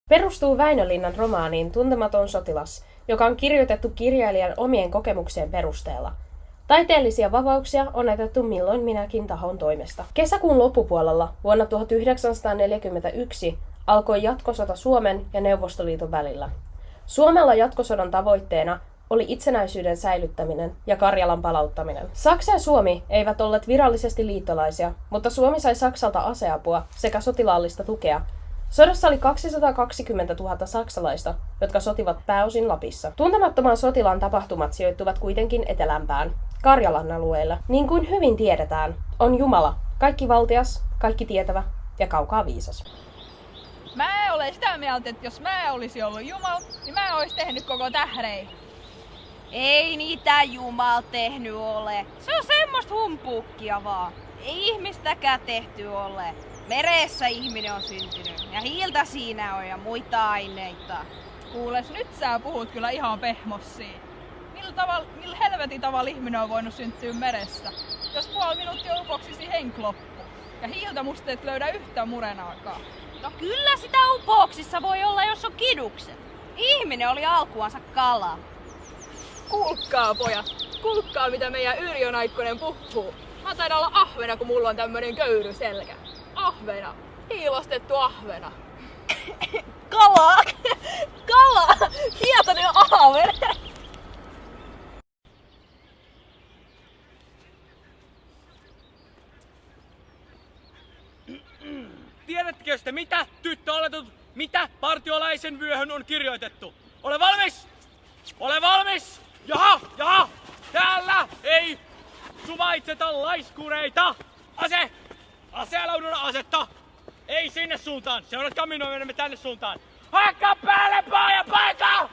Perustuu Väinölinnan romaaniin Tuntematon sotilas, joka on kirjoitettu kirjailijan omien kokemuksien perusteella. Taiteellisia vapauksia on otettu milloin minäkin tahon toimesta. Kesäkuun loppupuolella vuonna 1941 alkoi jatkosota Suomen ja Neuvostoliiton välillä. Suomella jatkosodan tavoitteena oli itsenäisyyden säilyttäminen ja Karjalan palauttaminen. Saksa ja Suomi eivät olleet virallisesti liittolaisia, mutta Suomi sai Saksalta aseapua sekä sotilaallista tukea. Sodassa oli 220 000 saksalaista, jotka sotivat pääosin Lapissa. Tuntemattoman sotilaan tapahtumat sijoittuvat kuitenkin etelämpään, Karjalan alueelle. Niin kuin hyvin tiedetään, on Jumala, kaikki valtias, kaikki tietävä ja kaukaa viisas. Mä olen sitä mieltä, että jos mä olisi ollut Jumala, niin mä ois tehnyt koko tähden. Ei niitä Jumal tehnyt ole. Se on semmoista humpuukkia vaan. Ei ihmistäkään tehty ole. Meressä ihminen on syntynyt ja hiiltä siinä on ja muita aineita. Kuules, nyt sä puhut kyllä ihan pehmossiin. Millä helvetin tavalla ihminen on voinut syntyä meressä? Jos puoli minuuttia upoksisi henk loppu. Ja hiiltä musta et löydä yhtään murenaakaan. No kyllä sitä upoksissa voi olla, jos on kidukset. Ihminen oli alkuansa kala. Kuulkaa pojat, kuulkaa mitä meidän Yrjö Naikkonen puhuu. Mä taidan olla ahvena, kun mulla on tämmönen köyryselkä. Ahvena. Hiilostettu ahvena. Kala! Kala! Hietainen ahven! Tiedättekö te mitä, tyttöoletut, mitä partiolaisen vyöhön on kirjoitettu? Ole valmis! Ole valmis! Jaha! Täällä ei suvaitseta laiskureita! Ase! Aseelaudun asetta! Ei sinne suuntaan! Seuratkaa minua, menemme tänne suuntaan! Hakka päälle ja paikka!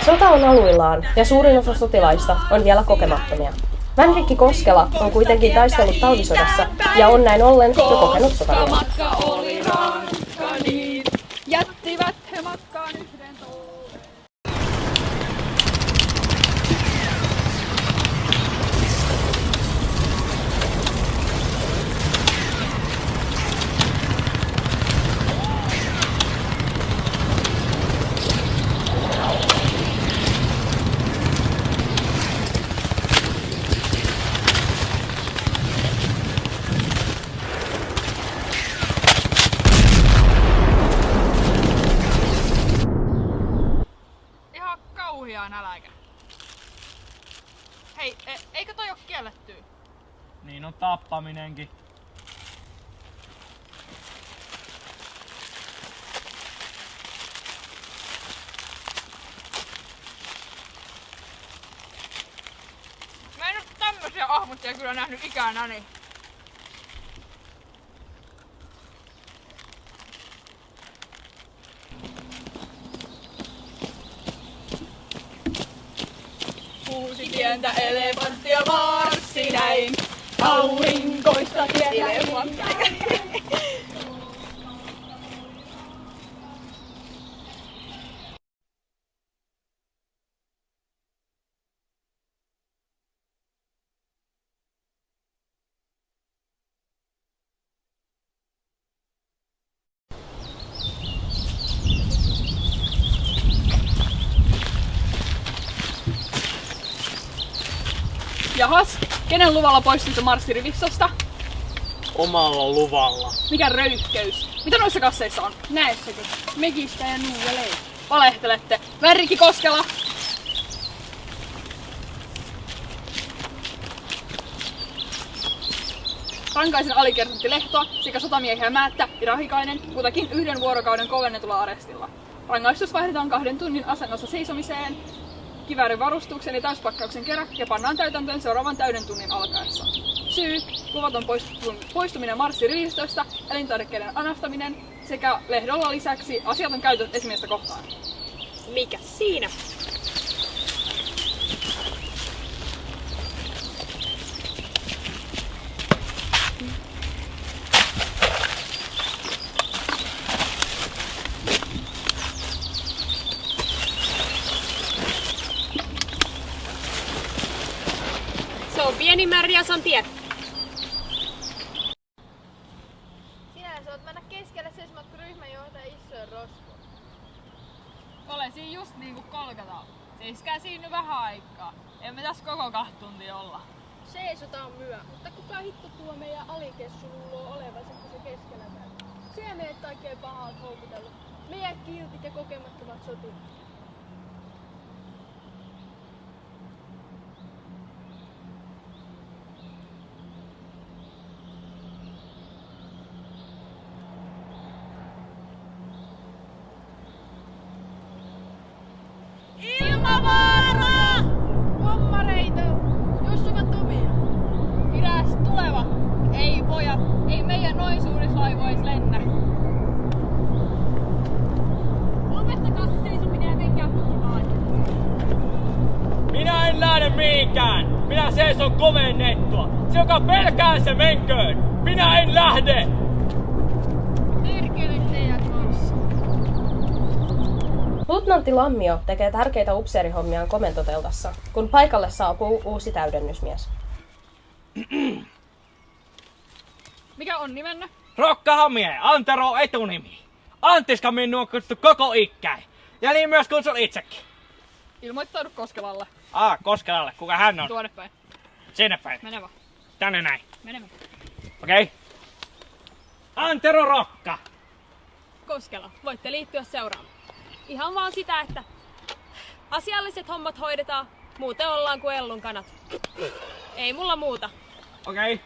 Sota on aluillaan ja suurin osa sotilaista on vielä kokemattomia. Vänrikki Koskela on kuitenkin taistellut talvisodassa ja on näin ollen jo kokenut sotamia. Matka oli rankka, niin jättivät he matkaan yhden touleen. Kauhia nälkä. Hei, eikö toi oo kiellettyä? Niin on tappaminenkin. Mä en oo tämmösiä ahmuttia kyllä nähnyt ikänäni. Kuusi pientä elefanttia marssi näin, aurinkoista tietä. Jahas, kenen luvalla poistuitte marssirivistosta? Omalla luvalla. Mikä röyhkeys? Mitä noissa kasseissa on? Näessäkö? Mekistä ja nuudelee. Valehtelette. Vänrikki Koskela! Rankaisen alikersantti Lehtoa sekä sotamiehiä Määttä ja Rahikainen kutakin 1 vuorokauden kovennetulla arestilla. Rangaistus vaihdetaan 2 tunnin asennossa seisomiseen kiväärin varustuksen ja täyspakkauksen kerran ja pannaan täytäntöön seuraavan täyden tunnin alkaessa. Syy: luvaton poistuminen marssirivistöstä, elintarvikkeiden anastaminen sekä Lehdolla lisäksi asiaton käytö esimiestä kohtaan. Mikä siinä? Se on pieni Märjäsan tie. rosvo. Olen siinä just niinku kolkataan. Seiskää siinä nyt vähän aikaa. Emme tässä koko 2 tuntia olla. Seisotaan myö, mutta kuka hitto tuo meidän alikessu luuloo olevansa, kun se keskellä täällä? Siellä meidät oikein pahaa houkutella. Meidän kiltit ja kokemattomat sotilaat. Ilmavaara! Pommareita! Jos ovat omia. Idästä tuleva! Ei pojat, ei meidän noin suurissa laivoissa lennä. Lopettakaa se seisominen ja menkää puhumaan. Minä en lähde mihinkään! Minä seison komennettua! Se joka pelkää se menköön! Minä en lähde! Perkele teidät maassa. Luutnantti Lammio tekee tärkeitä upseerihommiaan komentoteltassa, kun paikalle saapuu uusi täydennysmies. Mikä on nimenne? Rokka Hamie, Antero etunimi. Anttiska minua on kutsuttu koko ikäin. Ja niin myös kutsun itsekin. Ilmoittaudu Koskelalle. Koskelalle, kuka hän on? Tuonne päin. Sinne päin. Mene vaan. Tänne näin. Menemme. Okei. Antero Rokka. Koskela, voitte liittyä seuraan. Ihan vaan sitä, että asialliset hommat hoidetaan, muuten ollaan kuin Ellun kanat. Ei mulla muuta. Okei.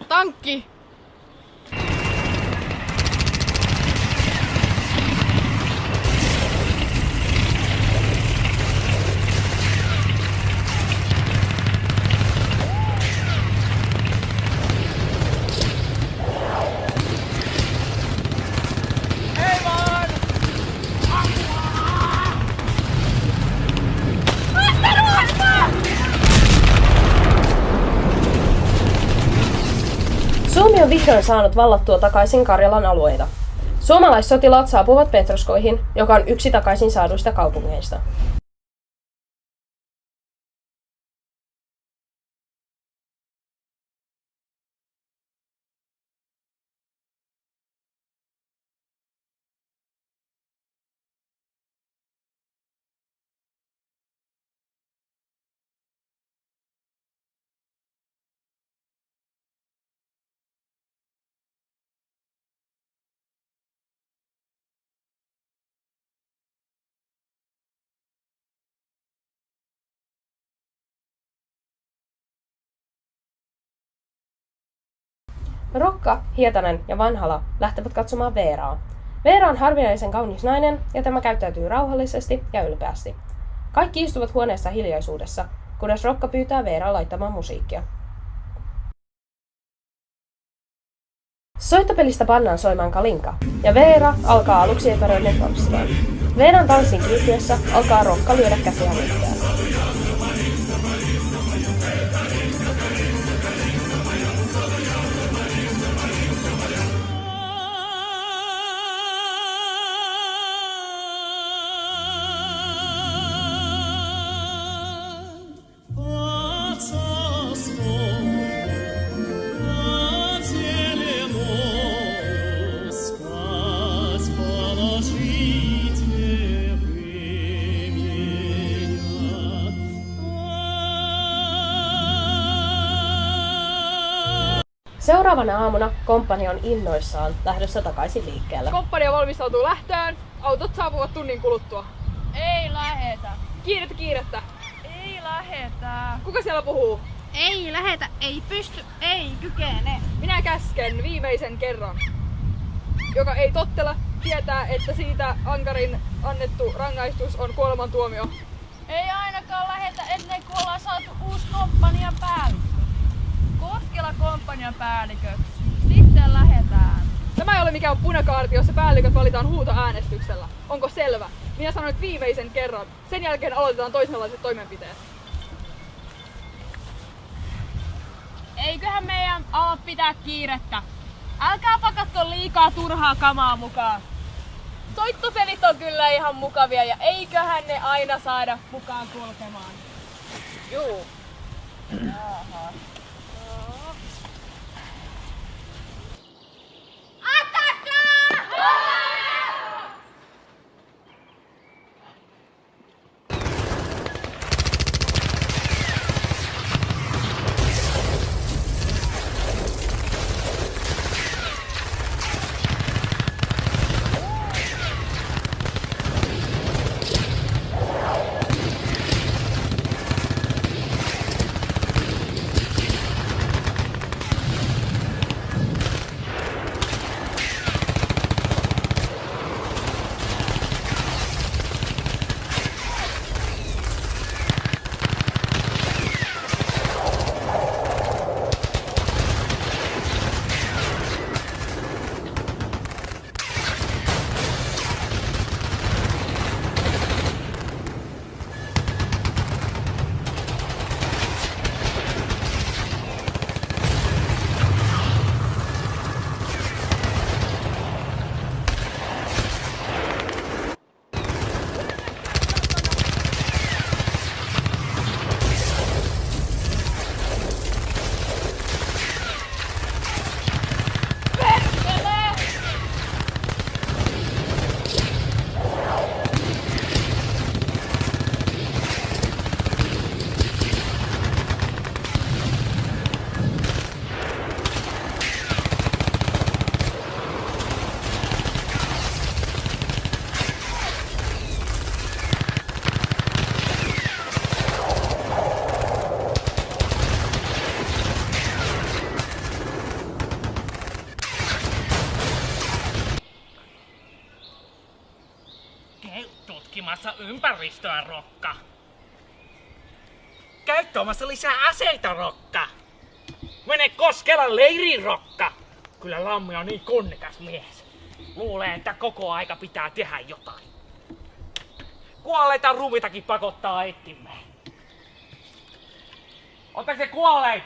Tankki! Suomi on vihdoin saanut vallattua takaisin Karjalan alueita. Suomalaissotilaat saapuvat Petroskoihin, joka on yksi takaisin saaduista kaupungeista. Rokka, Hietanen ja Vanhala lähtevät katsomaan Veeraa. Veera on harvinaisen kaunis nainen ja tämä käyttäytyy rauhallisesti ja ylpeästi. Kaikki istuvat huoneessa hiljaisuudessa, kunnes Rokka pyytää Veeraa laittamaan musiikkia. Soittopelistä pannaan soimaan Kalinka, ja Veera alkaa aluksi epäröiden tanssimaan. Veeran tanssin kiihtyessä alkaa Rokka lyödä käsiä nytkään. Seuraavana aamuna komppania on innoissaan lähdössä takaisin liikkeelle. Komppania valmistautuu lähtöön. Autot saapuvat tunnin kuluttua. Ei lähetä. Kiirettä, kiirettä. Ei lähetä. Kuka siellä puhuu? Ei lähetä, ei pysty, ei kykene. Minä käsken viimeisen kerran. joka ei tottele, tietää, että siitä ankarin annettu rangaistus on kuolemantuomio. Ei ainakaan lähetä ennen kuin ollaan saatu uusi komppanian päällikkö. Koskela komppanian päälliköksi. Sitten lähetään. Tämä ei ole mikään punakaarti, jossa päälliköt valitaan huutoäänestyksellä. Onko selvä? Minä sanon nyt viimeisen kerran. Sen jälkeen aloitetaan toisenlaiset toimenpiteet. Eiköhän meidän ala pitää kiirettä. Älkää pakatko liikaa turhaa kamaa mukaan. Soittopelit on kyllä ihan mukavia ja eiköhän ne aina saada mukaan kulkemaan. Juu. tutkimassa ympäristöä, Rokka. Käy tuomassa lisää aseita, Rokka. Mene Koskelan leiriin, Rokka. Kyllä Lammi on niin kunnikas mies. Luulee, että koko aika pitää tehdä jotain. Kuolleita ruumiitakin pakottaa etsimään. Ottaako se kuolleet?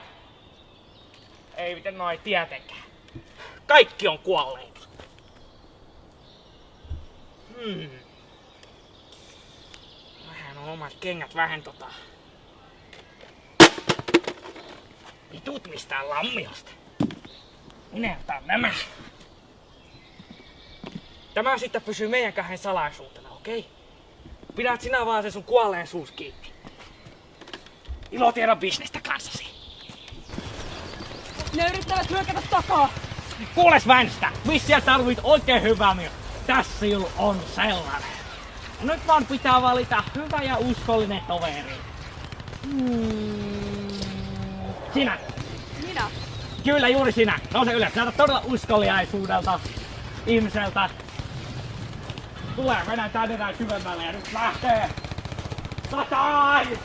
Ei miten noin tietenkään. Kaikki on kuolleita. Vähän on omat kengät vähän vitut mistään Lammiosta. Minä otan nämä. Tämä sitten pysyy meidän kahden salaisuutena, okei? Pidät sinä vaan sen sun kuolleen suus kiinni. Ilo tiedä bisnestä kanssasi. Ne yrittävät hyökätä takaa. Kuules Vänstä, missä tarvit oikein hyvää miö. Tässä on sellainen. Nyt vaan pitää valita hyvä ja uskollinen toveri. Sinä. Minä? Kyllä juuri sinä. Nouse ylös. Näytä todella uskoliaisuudelta ihmiseltä. Tulee mennään tänne näin syvemmälle ja nyt lähtee. Satai!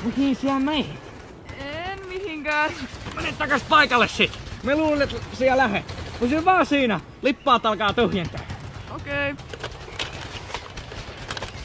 Mihin siellä menit? En mihinkään. Mene takas paikalle sit. Me luulen, että siellä lähet. Pysy vaan siinä. Lippaat alkaa tyhjentää. Okei.